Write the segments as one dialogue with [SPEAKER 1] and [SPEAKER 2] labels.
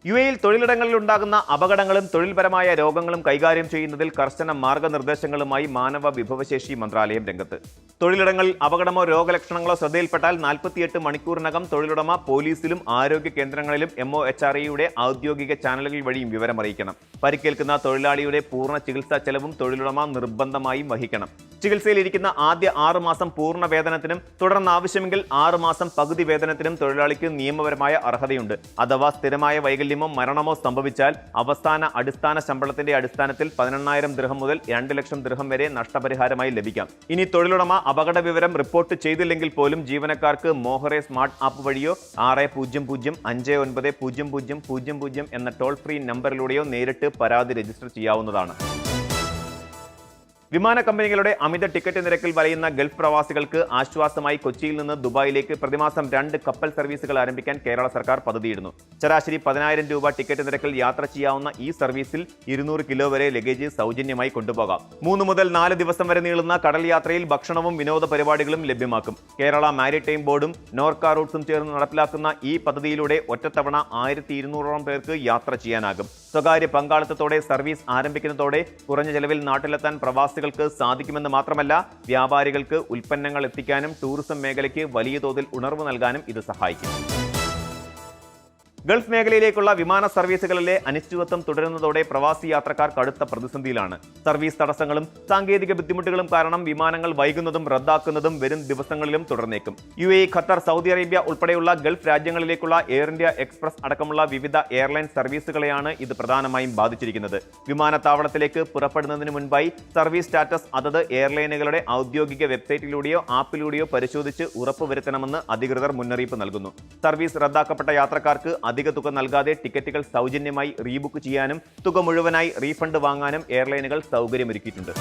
[SPEAKER 1] യുഎഇയിൽ തൊഴിലിടങ്ങളിൽ ഉണ്ടാകുന്ന അപകടങ്ങളും തൊഴിൽപരമായ രോഗങ്ങളും കൈകാര്യം ചെയ്യുന്നതിൽ കർശന മാർഗനിർദ്ദേശങ്ങളുമായി മാനവ വിഭവശേഷി മന്ത്രാലയം രംഗത്ത്. തൊഴിലിടങ്ങളിൽ അപകടമോ രോഗലക്ഷണങ്ങളോ ശ്രദ്ധയിൽപ്പെട്ടാൽ 48 മണിക്കൂറിനകം തൊഴിലുടമ പോലീസിലും ആരോഗ്യ കേന്ദ്രങ്ങളിലും MOHRAയുടെ ഔദ്യോഗിക ചാനലുകൾ വഴിയും വിവരമറിയിക്കണം. പരിക്കേൽക്കുന്ന തൊഴിലാളിയുടെ പൂർണ്ണ ചികിത്സാ ചെലവും തൊഴിലുടമ നിർബന്ധമായും വഹിക്കണം. ചികിത്സയിലിരിക്കുന്ന ആദ്യ 6 മാസം പൂർണ്ണ വേതനത്തിനും തുടർന്ന് ആവശ്യമെങ്കിൽ 6 മാസം പകുതി വേതനത്തിനും തൊഴിലാളിക്ക് നിയമപരമായ അർഹതയുണ്ട്. അഥവാ സ്ഥിരമായ വൈകല്യമോ മരണമോ സംഭവിച്ചാൽ അവസാന അടിസ്ഥാന ശമ്പളത്തിന്റെ അടിസ്ഥാനത്തിൽ 18,000 ദിർഹം മുതൽ 2 ലക്ഷം ദിർഹം വരെ നഷ്ടപരിഹാരമായി ലഭിക്കാം. ഇനി തൊഴിലുടമ അപകട വിവരം റിപ്പോർട്ട് ചെയ്തില്ലെങ്കിൽ പോലും ജീവനക്കാർക്ക് മോഹറെ സ്മാർട്ട് ആപ്പ് വഴിയോ 600590000 എന്ന ടോൾ ഫ്രീ നമ്പറിലൂടെയോ നേരിട്ട് പരാതി രജിസ്റ്റർ ചെയ്യാവുന്നതാണ്. വിമാന കമ്പനികളുടെ അമിത ടിക്കറ്റ് നിരക്കിൽ വലയുന്ന ഗൾഫ് പ്രവാസികൾക്ക് ആശ്വാസമായി കൊച്ചിയിൽ നിന്ന് ദുബായിലേക്ക് പ്രതിമാസം 2 കപ്പൽ സർവീസുകൾ ആരംഭിക്കാൻ കേരള സർക്കാർ പദ്ധതിയിടുന്നു. ശരാശരി 10,000 രൂപ ടിക്കറ്റ് നിരക്കിൽ യാത്ര ചെയ്യാവുന്ന ഈ സർവീസിൽ 200 കിലോ വരെ ലഗേജ് സൗജന്യമായി കൊണ്ടുപോകാം. 3 മുതൽ 4 ദിവസം വരെ നീളുന്ന കടൽ യാത്രയിൽ ഭക്ഷണവും വിനോദ പരിപാടികളും ലഭ്യമാക്കും. കേരള മാരിടൈം ബോർഡും നോർക്ക റൂട്ട്സും ചേർന്ന് നടപ്പിലാക്കുന്ന ഈ പദ്ധതിയിലൂടെ ഒറ്റത്തവണ 1,200ഓളം പേർക്ക് യാത്ര ചെയ്യാനാകും. സ്വകാര്യ പങ്കാളിത്തത്തോടെ സർവീസ് ആരംഭിക്കുന്നതോടെ കുറഞ്ഞ ചെലവിൽ നാട്ടിലെത്താൻ പ്രവാസികൾക്ക് സാധിക്കുമെന്ന് മാത്രമല്ല, വ്യാപാരികൾക്ക് ഉൽപ്പന്നങ്ങൾ എത്തിക്കാനും ടൂറിസം മേഖലയ്ക്ക് വലിയ തോതിൽ ഉണർവ് നൽകാനും ഇത് സഹായിക്കും. ഗൾഫ് മേഖലയിലേക്കുള്ള വിമാന സർവീസുകളിലെ അനിശ്ചിതത്വം തുടരുന്നതോടെ പ്രവാസി യാത്രക്കാർ കടുത്ത പ്രതിസന്ധിയിലാണ്. സർവീസ് തടസ്സങ്ങളും സാങ്കേതിക ബുദ്ധിമുട്ടുകളും കാരണം വിമാനങ്ങൾ വൈകുന്നതും റദ്ദാക്കുന്നതും വരും ദിവസങ്ങളിലും തുടർന്നേക്കും. UAE, ഖത്തർ, സൗദി അറേബ്യ ഉൾപ്പെടെയുള്ള ഗൾഫ് രാജ്യങ്ങളിലേക്കുള്ള എയർ ഇന്ത്യ എക്സ്പ്രസ് അടക്കമുള്ള വിവിധ എയർലൈൻ സർവീസുകളെയാണ് ഇത് പ്രധാനമായും ബാധിച്ചിരിക്കുന്നത്. വിമാനത്താവളത്തിലേക്ക് പുറപ്പെടുന്നതിന് മുൻപായി സർവീസ് സ്റ്റാറ്റസ് അതത് എയർലൈനുകളുടെ ഔദ്യോഗിക വെബ്സൈറ്റിലൂടെയോ ആപ്പിലൂടെയോ പരിശോധിച്ച് ഉറപ്പുവരുത്തണമെന്ന് അധികൃതർ മുന്നറിയിപ്പ് നൽകുന്നു. സർവീസ് റദ്ദാക്കപ്പെട്ട യാത്രക്കാർക്ക് അധിക തുക നൽകാതെ ടിക്കറ്റുകൾ സൗജന്യമായി റീബുക്ക് ചെയ്യാനും തുക മുഴുവനായി റീഫണ്ട് വാങ്ങാനും എയർലൈനുകൾ സൗകര്യമൊരുക്കിയിട്ടുണ്ട്.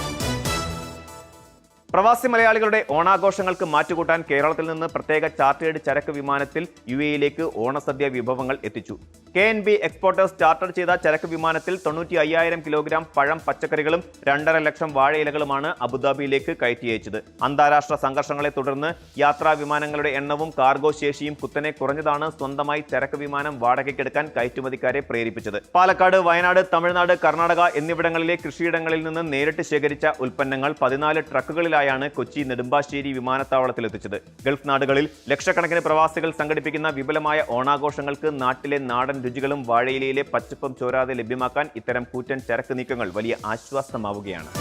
[SPEAKER 1] പ്രവാസി മലയാളികളുടെ ഓണാഘോഷങ്ങൾക്ക് മാറ്റുകൂട്ടാൻ കേരളത്തിൽ നിന്ന് പ്രത്യേക ചാർട്ടേഡ് ചരക്ക് വിമാനത്തിൽ UAEയിലേക്ക് ഓണസദ്യ വിഭവങ്ങൾ എത്തിച്ചു. KNB എക്സ്പോർട്ടേഴ്സ് ചാർട്ടർ ചെയ്ത ചരക്ക് വിമാനത്തിൽ 95,000 കിലോഗ്രാം പഴം, പച്ചക്കറികളും 2.5 ലക്ഷം വാഴയിലകളുമാണ് അബുദാബിയിലേക്ക് കയറ്റി അയച്ചത്. അന്താരാഷ്ട്ര സംഘർഷങ്ങളെ തുടർന്ന് യാത്രാ വിമാനങ്ങളുടെ എണ്ണവും കാർഗോ ശേഷിയും കുത്തനെ കുറഞ്ഞതാണ് സ്വന്തമായി ചരക്ക് വിമാനം വാടകയ്ക്കെടുക്കാൻ കയറ്റുമതിക്കാരെ പ്രേരിപ്പിച്ചത്. പാലക്കാട്, വയനാട്, തമിഴ്നാട്, കർണാടക എന്നിവിടങ്ങളിലെ കൃഷിയിടങ്ങളിൽ നിന്ന് നേരിട്ട് ശേഖരിച്ച ഉൽപ്പന്നങ്ങൾ 14 ട്രക്കുകളിലായി കൊച്ചി നെടുമ്പാശ്ശേരി വിമാനത്താവളത്തിലെത്തിച്ചത്. ഗൾഫ് നാടുകളിൽ ലക്ഷക്കണക്കിന് പ്രവാസികൾ സംഘടിപ്പിക്കുന്ന വിപുലമായ ഓണാഘോഷങ്ങൾക്ക് നാട്ടിലെ നാടൻ രുചികളും വാഴയിലയിലെ പച്ചപ്പും ചോരാതെ ലഭ്യമാക്കാൻ ഇത്തരം കൂറ്റൻ ചരക്ക് നീക്കങ്ങൾ വലിയ ആശ്വാസമാവുകയാണ്.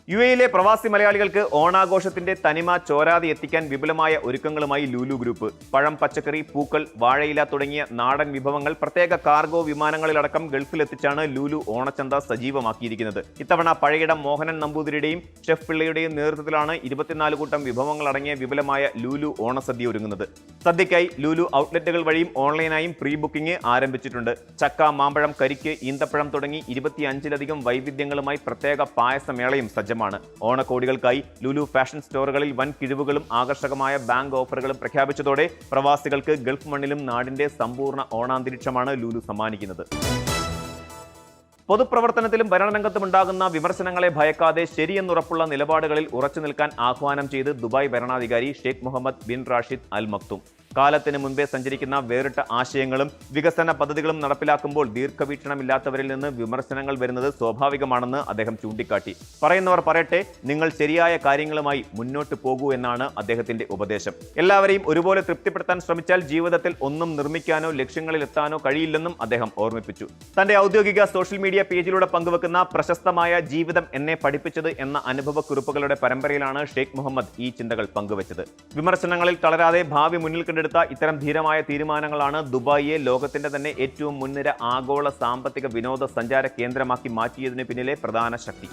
[SPEAKER 1] UAEയിലെ പ്രവാസി മലയാളികൾക്ക് ഓണാഘോഷത്തിന്റെ തനിമ ചോരാതെ എത്തിക്കാൻ വിപുലമായ ഒരുക്കങ്ങളുമായി ലുലു ഗ്രൂപ്പ്. പഴം, പച്ചക്കറി, പൂക്കൾ, വാഴയില തുടങ്ങിയ നാടൻ വിഭവങ്ങൾ പ്രത്യേക കാർഗോ വിമാനങ്ങളിലടക്കം ഗൾഫിലെത്തിച്ചാണ് ലുലു ഓണച്ചന്ത സജീവമാക്കിയിരിക്കുന്നത്. ഇത്തവണ പഴയിടം മോഹനൻ നമ്പൂതിരിയുടെയും ഷെഫ് പിള്ളയുടെയും നേതൃത്വത്തിലാണ് 24 കൂട്ടം വിഭവങ്ങൾ അടങ്ങിയ വിപുലമായ ലുലു ഓണസദ്യ ഒരുങ്ങുന്നത്. സദ്യയ്ക്കായി ലുലു ഔട്ട്ലെറ്റുകൾ വഴിയും ഓൺലൈനായും പ്രീ ബുക്കിംഗ് ആരംഭിച്ചിട്ടുണ്ട്. ചക്ക, മാമ്പഴം, കരിക്ക്, ഈന്തപ്പഴം തുടങ്ങി 25ലധികം വൈവിധ്യങ്ങളുമായി പ്രത്യേക പായസമേളയും സജ്ജമാണ്. ഓണക്കോടികൾക്കായി ലുലു ഫാഷൻ സ്റ്റോറുകളിൽ വൻ കിഴിവുകളും ആകർഷകമായ ബാങ്ക് ഓഫറുകളും പ്രഖ്യാപിച്ചതോടെ പ്രവാസികൾക്ക് ഗൾഫ് മണ്ണിലും നാടിന്റെ സമ്പൂർണ്ണ ഓണാന്തരീക്ഷമാണ് ലുലു സമ്മാനിക്കുന്നത്. പൊതുപ്രവർത്തനത്തിലും ഭരണരംഗത്തുമുണ്ടാകുന്ന വിമർശനങ്ങളെ ഭയക്കാതെ ശരിയെന്നുറപ്പുള്ള നിലപാടുകളിൽ ഉറച്ചു നിൽക്കാൻ ആഹ്വാനം ചെയ്ത് ദുബായ് ഭരണാധികാരി ഷെയ്ഖ് മുഹമ്മദ് ബിൻ റാഷിദ് അൽ മക്തും. കാലത്തിന് മുൻപേ സഞ്ചരിക്കുന്ന വേറിട്ട ആശയങ്ങളും വികസന പദ്ധതികളും നടപ്പിലാക്കുമ്പോൾ ദീർഘവീക്ഷണമില്ലാത്തവരിൽ നിന്ന് വിമർശനങ്ങൾ വരുന്നത് സ്വാഭാവികമാണെന്ന് അദ്ദേഹം ചൂണ്ടിക്കാട്ടി. പറയുന്നവർ പറയട്ടെ, നിങ്ങൾ ശരിയായ കാര്യങ്ങളുമായി മുന്നോട്ട് പോകൂ എന്നാണ് അദ്ദേഹത്തിന്റെ ഉപദേശം. എല്ലാവരെയും ഒരുപോലെ തൃപ്തിപ്പെടുത്താൻ ശ്രമിച്ചാൽ ജീവിതത്തിൽ ഒന്നും നിർമ്മിക്കാനോ ലക്ഷ്യങ്ങളിലെത്താനോ കഴിയില്ലെന്നും അദ്ദേഹം ഓർമ്മിപ്പിച്ചു. തന്റെ ഔദ്യോഗിക സോഷ്യൽ മീഡിയ പേജിലൂടെ പങ്കുവെക്കുന്ന പ്രശസ്തമായ ജീവിതം എന്നെ പഠിപ്പിച്ചത് എന്ന അനുഭവക്കുറിപ്പുകളുടെ പരമ്പരയിലാണ് ഷെയ്ഖ് മുഹമ്മദ് ഈ ചിന്തകൾ പങ്കുവച്ചത്. വിമർശനങ്ങളിൽ തളരാതെ ഭാവി മുന്നിൽ കണ്ടെടുത്ത ഇത്തരം ധീരമായ തീരുമാനങ്ങളാണ് ദുബായിയെ ലോകത്തിന്റെ തന്നെ ഏറ്റവും മുൻനിര ആഗോള സാമ്പത്തിക വിനോദ സഞ്ചാര കേന്ദ്രമാക്കി മാറ്റിയതിന് പിന്നിലെ പ്രധാന ശക്തി.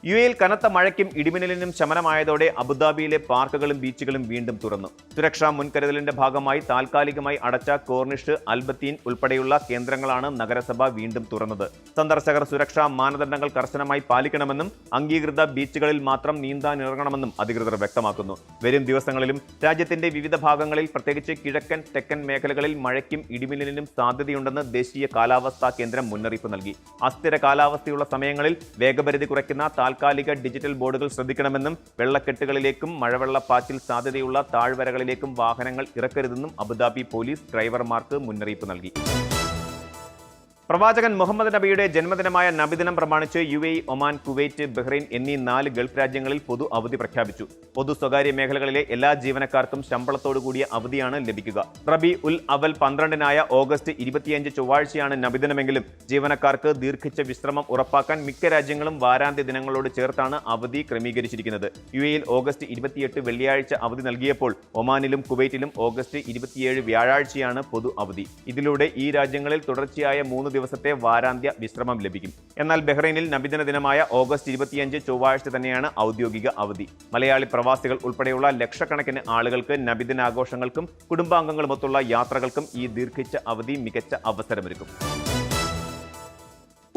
[SPEAKER 1] UAEയിൽ കനത്ത മഴയ്ക്കും ഇടിമിന്നലിനും ശമനമായതോടെ അബുദാബിയിലെ പാർക്കുകളും ബീച്ചുകളും വീണ്ടും തുറന്നു. സുരക്ഷാ മുൻകരുതലിന്റെ ഭാഗമായി താൽക്കാലികമായി അടച്ച കോർണിഷ്, അൽബത്തീൻ ഉൾപ്പെടെയുള്ള കേന്ദ്രങ്ങളാണ് നഗരസഭ വീണ്ടും തുറന്നത്. സന്ദർശകർ സുരക്ഷാ മാനദണ്ഡങ്ങൾ കർശനമായി പാലിക്കണമെന്നും അംഗീകൃത ബീച്ചുകളിൽ മാത്രം നീന്താനിറങ്ങണമെന്നും അധികൃതർ വ്യക്തമാക്കുന്നു. വരും ദിവസങ്ങളിലും രാജ്യത്തിന്റെ വിവിധ ഭാഗങ്ങളിൽ പ്രത്യേകിച്ച് കിഴക്കൻ, തെക്കൻ മേഖലകളിൽ മഴയ്ക്കും ഇടിമിന്നലിനും സാധ്യതയുണ്ടെന്ന് ദേശീയ കാലാവസ്ഥാ കേന്ദ്രം മുന്നറിയിപ്പ് നൽകി. അസ്ഥിര കാലാവസ്ഥയുള്ള സമയങ്ങളിൽ വേഗപരിധി കുറയ്ക്കുന്ന താൽക്കാലിക ഡിജിറ്റൽ ബോർഡുകൾ ശ്രദ്ധിക്കണമെന്നും വെള്ളക്കെട്ടുകളിലേക്കും മഴവെള്ളപ്പാച്ചിൽ സാധ്യതയുള്ള താഴ്വരകളിലേക്കും വാഹനങ്ങൾ ഇറക്കരുതെന്നും അബുദാബി പോലീസ് ഡ്രൈവർമാർക്ക് മുന്നറിയിപ്പ് നൽകി. പ്രവാചകൻ മുഹമ്മദ് നബിയുടെ ജന്മദിനമായ നബിദിനം പ്രമാണിച്ച് UAE, ഒമാൻ, കുവൈറ്റ്, ബഹ്റൈൻ എന്നീ 4 ഗൾഫ് രാജ്യങ്ങളിൽ പൊതു അവധി പ്രഖ്യാപിച്ചു. പൊതു സ്വകാര്യ മേഖലകളിലെ എല്ലാ ജീവനക്കാർക്കും ശമ്പളത്തോടുകൂടിയ അവധിയാണ് ലഭിക്കുക. റബി ഉൽ അവൽ 12-നായ ഓഗസ്റ്റ് 25 ചൊവ്വാഴ്ചയാണ് നബിദിനമെങ്കിലും ജീവനക്കാർക്ക് ദീർഘിച്ച വിശ്രമം ഉറപ്പാക്കാൻ മിക്ക രാജ്യങ്ങളും വാരാന്ത്യ ദിനങ്ങളോട് ചേർത്താണ് അവധി ക്രമീകരിച്ചിരിക്കുന്നത്. UAE-ൽ ഓഗസ്റ്റ് 28 വെള്ളിയാഴ്ച അവധി നൽകിയപ്പോൾ ഒമാനിലും കുവൈറ്റിലും ഓഗസ്റ്റ് 27 വ്യാഴാഴ്ചയാണ് പൊതു അവധി. ഇതിലൂടെ ഈ രാജ്യങ്ങളിൽ തുടർച്ചയായ 3 ദിവസത്തെ വാരാന്ത്യ വിശ്രമം ലഭിക്കും. എന്നാൽ ബഹ്റൈനിൽ നബിദിന ദിനമായ ഓഗസ്റ്റ് 25 ചൊവ്വാഴ്ച തന്നെയാണ് ഔദ്യോഗിക അവധി. മലയാളി പ്രവാസികൾ ഉൾപ്പെടെയുള്ള ലക്ഷക്കണക്കിന് ആളുകൾക്ക് നബിദിനാഘോഷങ്ങൾക്കും കുടുംബാംഗങ്ങളുമൊത്തുള്ള യാത്രകൾക്കും ഈ ദീർഘിച്ച അവധി മികച്ച അവസരമൊരുക്കും.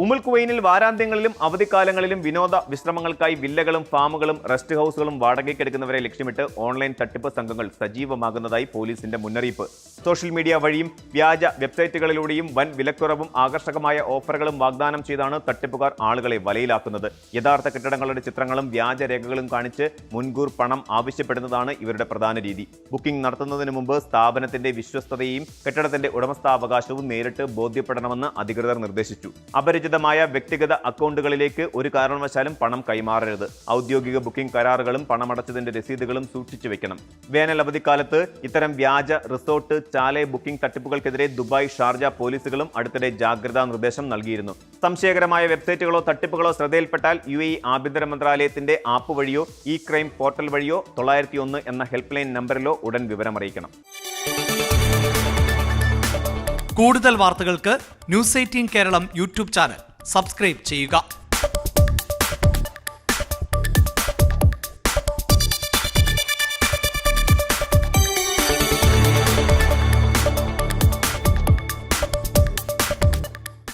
[SPEAKER 1] ഉമ്മുൽ ഖുവൈനിൽ വാരാന്ത്യങ്ങളിലും അവധിക്കാലങ്ങളിലും വിനോദ വിശ്രമങ്ങൾക്കായി വില്ലകളും ഫാമുകളും റെസ്റ്റ് ഹൌസുകളും വാടകയ്ക്കെടുക്കുന്നവരെ ലക്ഷ്യമിട്ട് ഓൺലൈൻ തട്ടിപ്പ് സംഘങ്ങൾ സജീവമാകുന്നതായി പോലീസിന്റെ മുന്നറിയിപ്പ്. സോഷ്യൽ മീഡിയ വഴിയും വ്യാജ വെബ്സൈറ്റുകളിലൂടെയും വൻ വിലക്കുറവും ആകർഷകമായ ഓഫറുകളും വാഗ്ദാനം ചെയ്താണ് തട്ടിപ്പുകാർ ആളുകളെ വലയിലാക്കുന്നത്. യഥാർത്ഥ കെട്ടിടങ്ങളുടെ ചിത്രങ്ങളും വ്യാജരേഖകളും കാണിച്ച് മുൻകൂർ പണം ആവശ്യപ്പെടുന്നതാണ് ഇവരുടെ പ്രധാന രീതി. ബുക്കിംഗ് നടത്തുന്നതിന് മുമ്പ് സ്ഥാപനത്തിന്റെ വിശ്വസ്തതയും കെട്ടിടത്തിന്റെ ഉടമസ്ഥാവകാശവും നേരിട്ട് ബോധ്യപ്പെടണമെന്ന് അധികൃതർ നിർദ്ദേശിച്ചു. മായ വ്യക്തിഗത അക്കൗണ്ടുകളിലേക്ക് ഒരു കാരണവശാലും പണം കൈമാറരുത്. ഔദ്യോഗിക ബുക്കിംഗ് കരാറുകളും പണമടച്ചതിന്റെ രസീതുകളും സൂക്ഷിച്ചു വെക്കണം. വേനൽ അവധിക്കാലത്ത് ഇത്തരം വ്യാജ റിസോർട്ട്, ചാലെ ബുക്കിംഗ് തട്ടിപ്പുകൾക്കെതിരെ ദുബായ്, ഷാർജ പോലീസുകളും അടുത്തിടെ ജാഗ്രതാ നിർദ്ദേശം നൽകിയിരുന്നു. സംശയകരമായ വെബ്സൈറ്റുകളോ തട്ടിപ്പുകളോ ശ്രദ്ധയിൽപ്പെട്ടാൽ UAE ആഭ്യന്തര മന്ത്രാലയത്തിന്റെ ആപ്പ് വഴിയോ e-crime പോർട്ടൽ വഴിയോ 901 എന്ന ഹെൽപ്പ് ലൈൻ നമ്പറിലോ ഉടൻ വിവരമറിയിക്കണം.
[SPEAKER 2] കൂടുതൽ വാർത്തകൾക്ക് News 18 Keralam YouTube channel subscribe ചെയ്യുക.